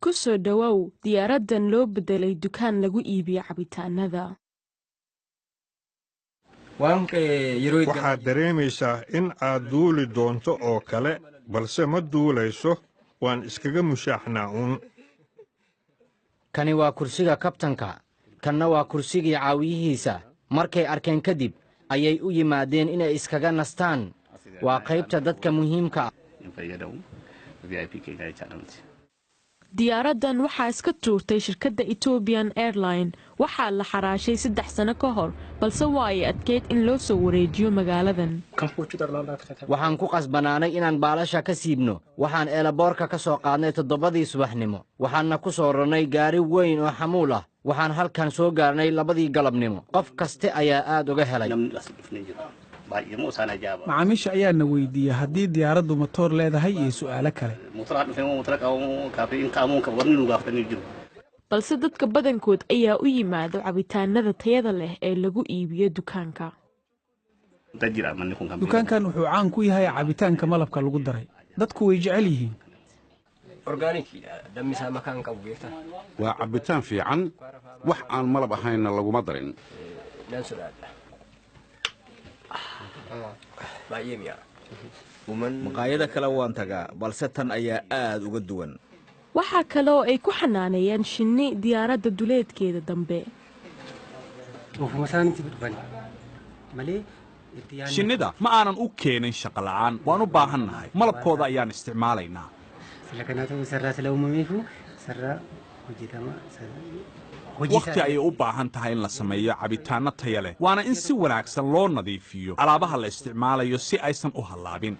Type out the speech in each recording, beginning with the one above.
ku soo dhawow diyaaradan loo bedelay dukaan lagu iibiyo cabitaanada. waxaad dareemaysaa in aad duuli doonto oo kale balse ma duulayso waan iskaga mushaaxnaa uun. kani waa kursiga kabtanka kanna waa kursigii caawiyihiisa markay arkeen kadib ayay u yimaadeen inay iskaga nastaan waa qaybta dadka muhiimka ah. diyaaradan waxaa iska tuurtay shirkadda Ethiopian Airline waxaa la xaraashay 3 sano ka hor balse waa ay adkeyd in loo soo wareejiyo magaaladan. waxaan ku qasbanaanay inaan baalasha ka siibno waxaan eelaboorka ka soo qaadnay 7 subaxnimo waxaanna ku soo rarnay gaari weyn oo xamuul ah waxaan halkan soo gaarnay 2 galabnimo qof kaste ayaa aad uga helay. macaamiisha ayaana weydiiyay haddii diyaaraddu matoor leedahay iyo su'aalo kale. balse dadka badankood ayaa u yimaado cabitaanada tayada leh ee lagu iibiyo dukaanka. dukaankan wuxuu caan ku yahay cabitaanka malabka lagu daray dadku way jecel yihiin. waa cabitaan fiican wax aan malab ahaynna laguma darin. maqaayada kale waan tagaa balse tan ayaa aad uga duwan. waxaa kale oo ay ku xanaaneeyaan shinni diyaaradda duleedkeeda dambe. shinnida ma aanan u keenin shaqo la'aan waan u baahannahay malabkooda ayaan isticmaalaynaa. waqti ayay u baahan tahay in la sameeyo cabitaanno taya leh waana in si wanaagsan loo nadiifiyo alaabaha la isticmaalayo si aysan u hallaabin.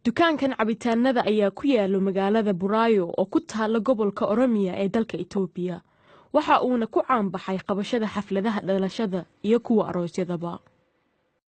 dukaankan cabitaanada ayaa ku yaalo magaalada Buraayo oo ku taala gobolka Oromiya ee dalka Itoobiya waxa uuna ku caan baxay qabashada xafladaha dhalashada iyo kuwa aroosyadaba.